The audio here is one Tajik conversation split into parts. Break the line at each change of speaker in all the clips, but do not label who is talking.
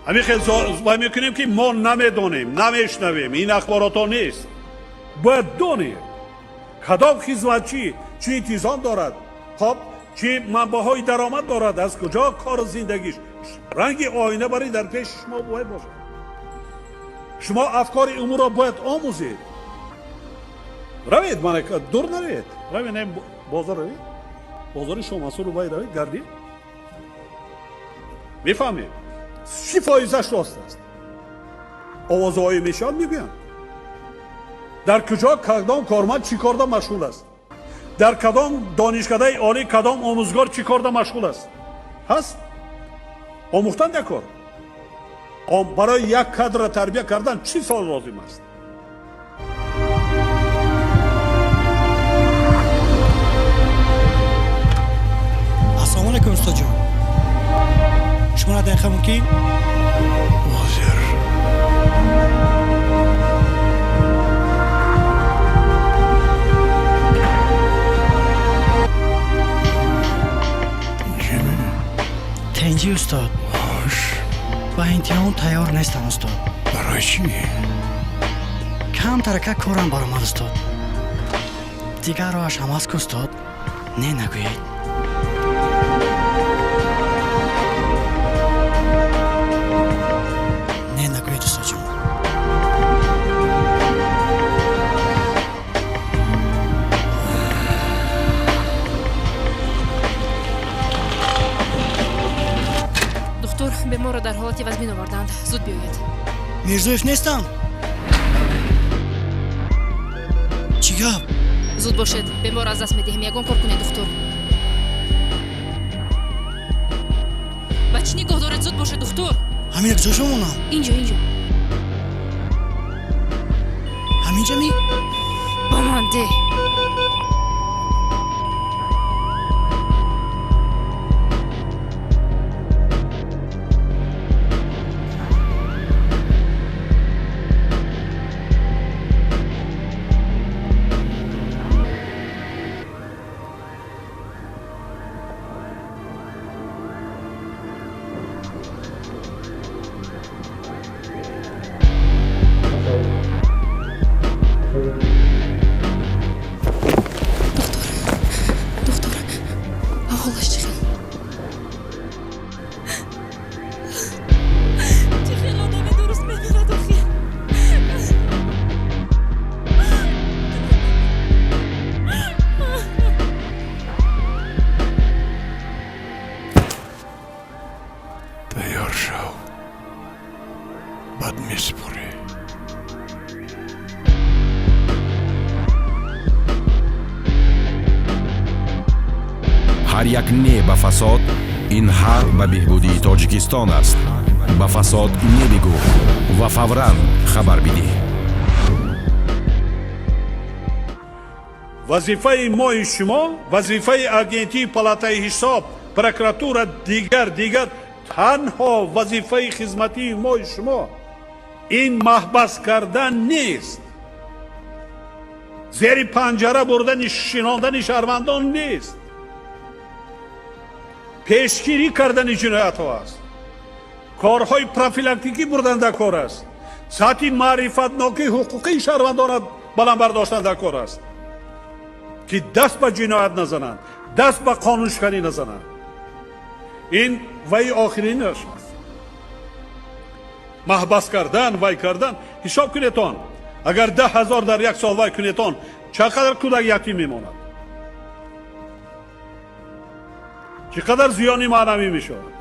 همین خیلی وای میکنیم که ما نمیدونیم نمیشنویم این اخبارات ها نیست باید دونیم کدام خدمتچی چی انتظام دارد خب چی منبعهای درآمد دارد از کجا کار زندگیش رنگ آینه برای در پیش شما باید باشد شما افکار امور را باید آموزید روید دور نروید روید بازار روید بازار شما رو باید روید گردید میفهمید چی فایزش راست است آوازهای میشان میگویند در کجا کدام کارمند چی کاردا مشغول است در کدام دانشکده عالی کدام آموزگار چی کاردا مشغول است هست آموختن یک کار برای یک کادر تربیه کردن چی سال لازم است
السلام علیکم استاد جان شما دقیقه ممکن
حاضر
تنجی استاد
باش
با امتحان تیار نیستم استاد
برای چی؟
کم ترکه کارم برآمد استاد دیگر راهش هم است که استاد نه نگویید نه نگویید استاد جان
دکتر بیمار را در حالت وزمین آوردند زود بیایید
میرزویف نیستم چی گپ
زود باشید بیمار از دست میدهیم یگان کار کنید دکتر بچه نگاه دارد زود باشید دکتر
همین یک جاشو مونم
اینجا
همینجا می
بامانده
تیار شو بد میسپری
ҳар як не ба фасод ин ҳар ба беҳбудии тоҷикистон аст ба фасод не бигӯ ва фавран хабар бидиҳ
вазифаи мои шумо вазифаи агентии палатаи ҳисоб прокуратура дигар танҳо вазифаи хизматии мои шумо ин маҳбас кардан нест зери панҷара бурдани шинондани шаҳрвандон нест пешгирӣ кардани ҷиноятҳо аст корҳои профилактикӣ бурдан дар кор аст сатҳи маърифатнокии ҳуқуқии шаҳрвандона баланд бардоштан дар кор аст ки даст ба ҷиноят назананд даст ба қонуншиканӣ назананд ин ваи охиринаш аст маҳбас кардан вай кардан ҳисоб кунедтон агар 10 000 дар як сол вай кунедтон ча қадар кӯдак ятим мемонад чӣ қадар зиёни маънавӣ мешавад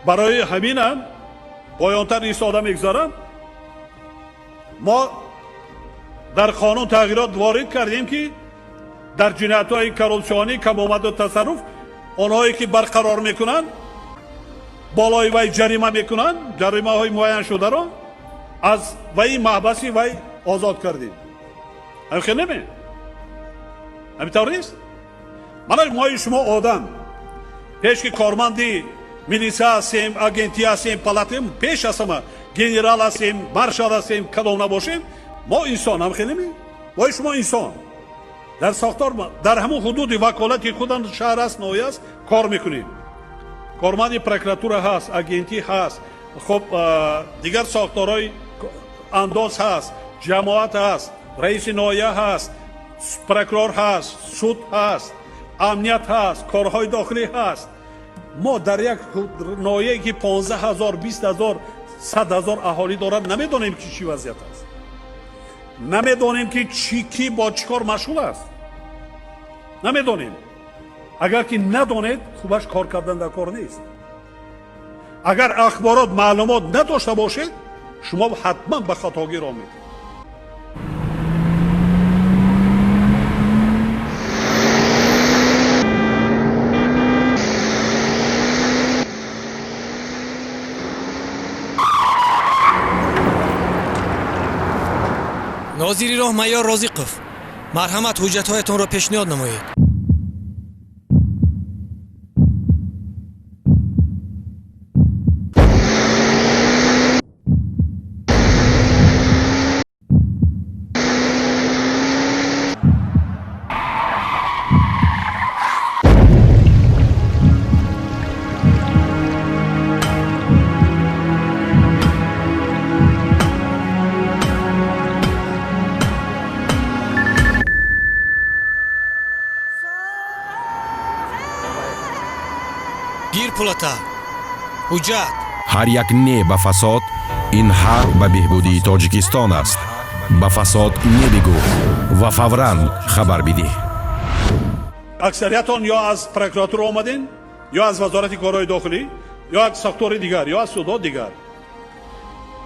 барои ҳаминам поёнтар истода мегузарам мо дар қонун тағйирот ворид кардем ки дар ҷиноятҳои коррупсионӣ камомаду тасарруф онҳое ки барқарор мекунанд болои вай ҷарима мекунанд ҷаримаҳои муайяншударо аз ваи маҳбаси вай озод кардем ҳамин неме ҳаминтавр нест мана мои шумо одам пеш ки корманди милисия ҳастем агентия ҳастем палатем пеш ҳастама генерал ҳастем маршал ҳастем кадом набошем мо инсон ҳамин неме мои шумо инсон در ساختار در همون حدود وکالت خودم شهر است نوعی است کار میکنیم. کارمند پروکراتور هست، اگنتی هست، خب دیگر ساختارهای انداز هست، جماعت هست، رئیس نایه هست، پروکرور هست، سود هست، امنیت هست، کارهای داخلی هست. ما در یک نایه‌ای که 15,000 20,000 100,000 اهالی دارد نمیدونیم که چی وضعیت است، نمیدونیم که کی با چیکار مشغول است، نمیدونیم. اگر که ندانید خوبش کار کردن در کار نیست. اگر اخبارات معلومات نداشته باشید شما حتما به خطاگی راه میرید.
ناظری راه معیار رازیقов مرحمت حجت‌هایتان را پیشنهاد نمایید. گیر پولتا حجت
ҳар як не ба фасод ин ҳар ба беҳбудии тоҷикистон аст. ба фасод не бигӯ ва фавран хабар бидиҳ.
اکثریتان یا از پروکراتور آمدین یا از وزارت کارهای داخلی یا از ساختار دیگر یا از سودا دیگر.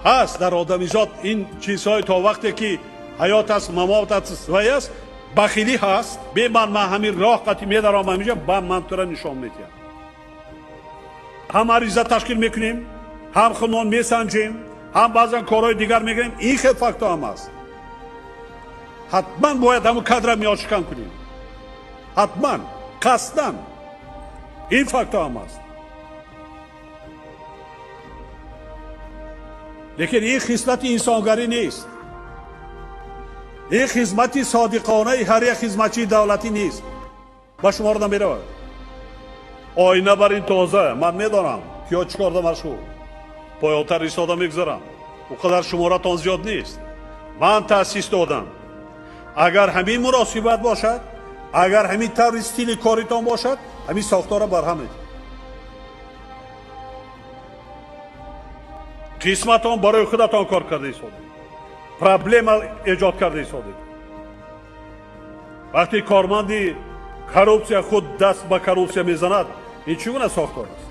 هست در آدمیزاد این چیزهای تا وقتی که حیات است، ممات است، وی است، بخیلی هست. به من همین راه قطعی میدارم همیشه با من تو را نشان میدیم. هم عریضه تشکیل میکنیم، هم خانون میسنجیم، هم بعضا کارهای دیگر میگیریم. این خیلی فاکتور هم است. حتما باید همون کادر میاشکن کنیم. حتما قصداً این فاکتور هم است. لیکن این خصلت انسانگری نیست. این خدمت صادقانه هر یک خدمتچی دولتی نیست. با شما رو نمیره. آینه بر این تازه من میدانم که چیکار دارم مشغول. پایاتر ایستاده میگذارم. اونقدر شمارتان زیاد نیست. من تأسیس دادم. اگر همین مناسبت باشد، اگر همین طور استیل کاریتان باشد، همین ساختار را برهم میدید. قسمتان برای خودتان کار کرده ایستادید. پرابلم ایجاد کرده ایستادید. وقتی کارمندی کروپسیا خود دست به کروپسیا میزند، این چگونه ساختار است؟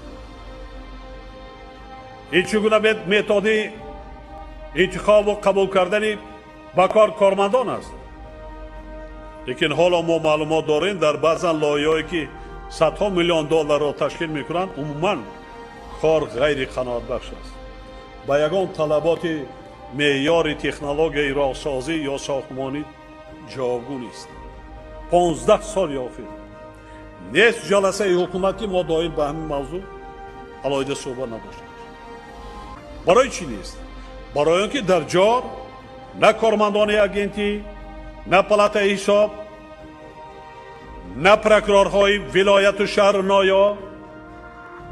این چگونه متدی انتخاب و قبول کردن به کار کارمندان است؟ لیکن حالا ما معلومات داریم در بعضا لایه‌هایی که صدها میلیون دلار را تشکیل میکنند عموما کار غیر قناعت بخش است. با یگان طلبات معیار تکنولوژی راهسازی یا ساختمانی جاگون است. 15 سال یافت. نیست جلسه حکومتی ما دایم به همین موضوع علاوه صحبت نداشته. برای چی نیست؟ برای اینکه در جار نه کارمندان اگنتی، نه پلات حساب، نه پروکرورهای ولایت و شهر نایا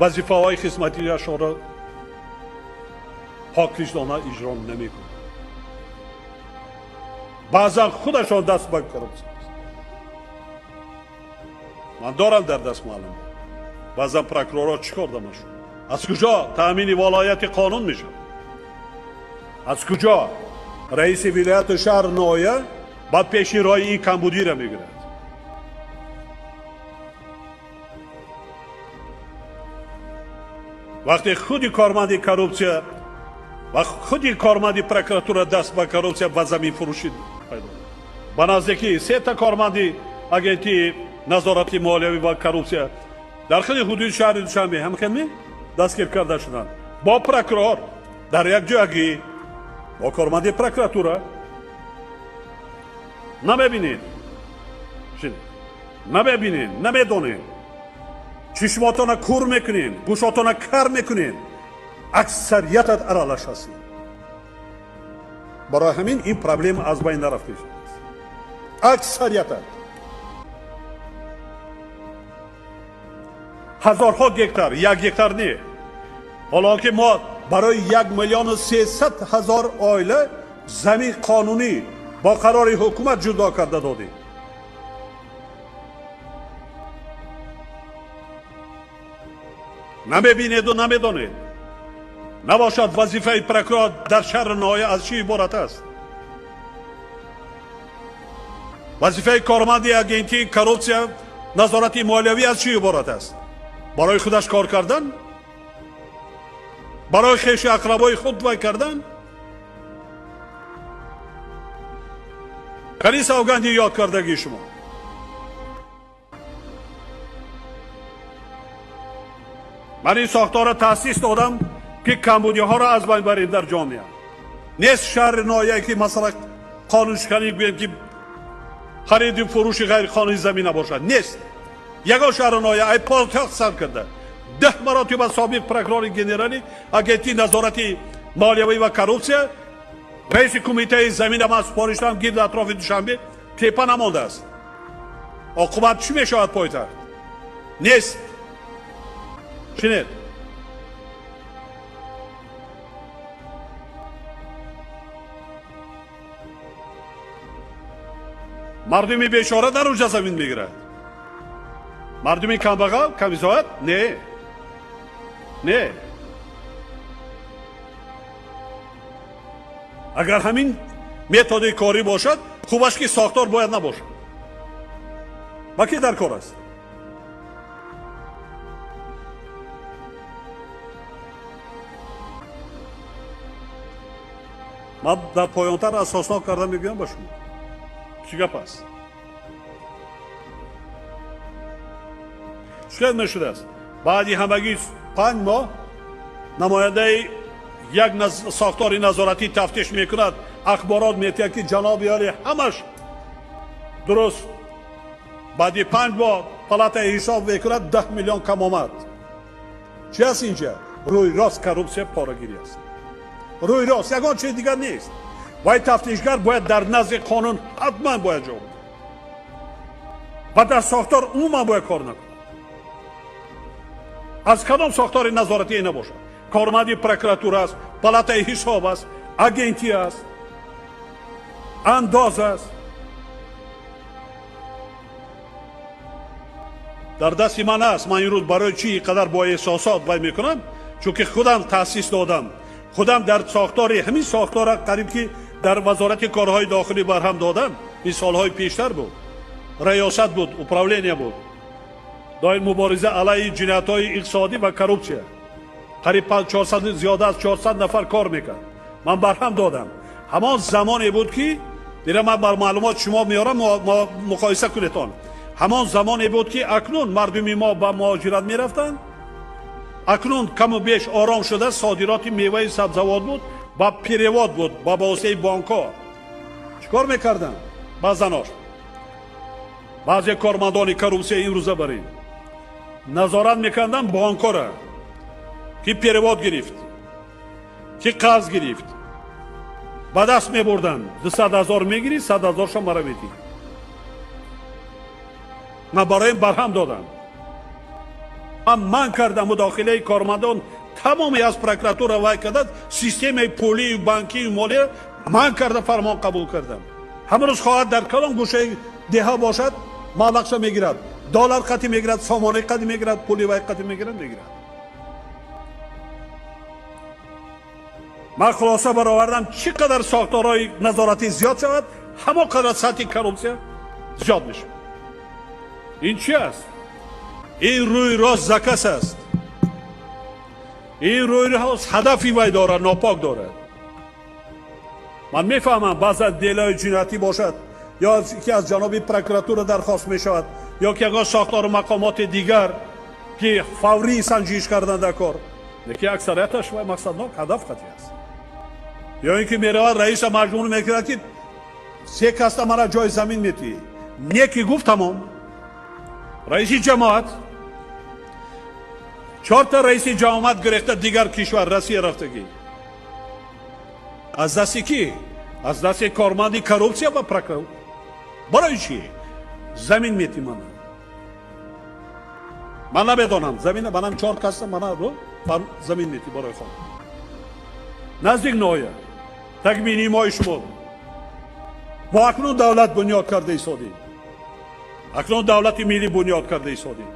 وظیفه های خدمتی اشان را پاکریزانه اجرا نمیکنند. بعضا خودشان دست به کروپسیا است. من دارم در دست معلوم. بعضا پروکرورها چیکار دارن؟ از کجا تامین ولایت قانون میشه؟ از کجا رئیس ولایت و شهر نایه بعد پیشی رای این کمبودی را میگیرد؟ وقتی خودی کارمندی کروپسیا و خودی کارمندی پروکراتور دست به کروپسیا و زمین فروشی پیدا به نزدیکی 3 تا کارمندی اگنتی نظارت مالیوی و کروپسیا در خود حدود شهر دوشنبه همخیلی دستگیر کرده شدند با پروکرور در یک جایی با کارمندی پروکراتور. نمیبینید، نمیبینید، نمیدونید، چشماتان کور میکنین، گوشاتان کار میکنین، اکثریتت ارالش هستید. برای همین این پرابلم از بین نرفته شده است. اکثریتت ҳазорҳо гектар, 1 гектар не. ҳолонки мо барои 1,300,000 оила замин қонунӣ бо қарори ҳукумат ҷудо карда додем. намебинеду намедонед. набошад вазифаи прокурор дар шаҳри ноҳия аз чӣ иборат аст? вазифаи корманди агентии коррупсия назорати молиявӣ аз чӣ иборат аст? барои худаш кор кардан? барои хеши ақрабои худ вай кардан? кани савганди ёд кардагии шумо? ман ин сохторро таъсис додам ки камбудиҳоро аз байн барем дар ҷомеа. нест шаҳри ноҳияе ки масала қонуншиканӣ гӯем ки хариду фурӯши ғайриқонунӣ замин набошад. нест. ягон шаҳри ноҳия ай пойтахт сар карда 10 маротиба собиқ прокурори генералӣ агентии назорати молиявӣ ва коррупсия раиси кумитаи замина ман супориш додам гирди атрофи душанбе тепа намондааст. оқубат чӣ мешавад пойтахт? нест. шинед? мардуми бешора дар уҷа замин мегирад. мардуми камбағал камизоят не. не. агар ҳамин методи корӣ бошад хубаш ки сохтор бояд набошад. ба кӣ дар кор аст? ман дар поёнтар асоснок карда мегӯям ба шумо. чӣ гап аст? шикоят мешудааст. баъди ҳамагӣ 5 моҳ намояндаи як сохтори назоратӣ тафтиш мекунад, ахборот метиҳад ки ҷаноби али ҳамаш дуруст. баъди 5 моҳ палатаи ҳисоб мекунад 10 миллион кам омад. чӣ аст инҷа? рӯйрост коррупсия порагирӣ аст. рӯйрост, ягон чиз дигар нест. вай тафтишгар бояд дар назди қонун ҳатман бояд ҷо будад. ва дар сохтор умуман бояд кор накунад. аз кадом сохтори назоратие набошад? корманди прокуратура аст, палатаи ҳисоб аст, агентӣ аст, андоз аст. дар дасти ман аст. ман имрӯз барои чӣ қадар бо эҳсосот вай мекунам? чунки худам таъсис додам. худам дар сохтори ҳамин сохтора қариб ки дар вазорати корҳои дохилӣ барҳам додам. ин солҳои пештар буд. раёсат буд, управление буд. доим мубориза алайҳи ҷиноятҳои иқтисодӣ ва коррупсия. қариб 400 зиёда аз 400 нафар кор мекард. ман барҳам додам. ҳамон замоне буд ки дира ман бар маълумот шумо меорам муқоиса кунедтон. ҳамон замоне буд ки акнун мардуми мо ба муҳоҷират мерафтанд. акнун каму беш ором шуда содироти меваи сабзавот буд, ба перевод буд ба воситаи бонкҳо. чӣ кор мекарданд? баъзанош баъзе кормандони коррупсия имрӯза барем назорат мекарданд бонкҳоро ки перевод гирифт, ки қарз гирифт. ба даст мебурданд. 200 000 мегирӣ, 100 000 шо мара метӣ. ман бароим барҳам додам. ман кардам мудохилаи кормандон тамоме аз прокуратура вай кардад системаи пулии банкии молия ман карда фармон қабул кардам. ҳамрӯз хоҳад дар калон гӯшаи деҳа бошад маблағша мегирад, доллар қатӣ мегирад, сомонаи қатӣ мегирад, пули вай қатӣ мегирад мегирад. ман хулоса баровардам чӣ қадар сохторҳои назоратӣ зиёд шавад ҳамон қадар сатҳи коррупсия зиёд мешавад. ин чӣ аст? ин рӯйрост закас аст. ин рӯйрост ҳадафи вай дорад, нопок дорад. ман мефаҳмам баъзан делаи ҷиноятӣ бошад ё ки аз ҷаноби прокуратура дархост мешавад ё ки ягон сохтору мақомоти дигар ки фаврӣ санҷиш кардан дар кор. лекин аксарияташ вай мақсаднок ҳадаф қатъӣ аст. ё ин ки меравад раиса маҷбур мекунад ки 3 каста мара ҷои замин метиҳӣ. не ки гуфт тамом. раиси ҷамоат 4 та раиси ҷамоат гирехта дигар кишвар Россия рафтагӣ. аз дасти кӣ? аз дасти корманди коррупсия ва прокурор. барои чӣ? замин метиманад. من نمیدانم زمین منم 4 کسم من رو زمین نیتی برای خود نزدیک نویه تکمینی ما شما ما اکنون دولت بنیاد کرده ایستادیم اکنون دولت ملی بنیاد کرده ایستادیم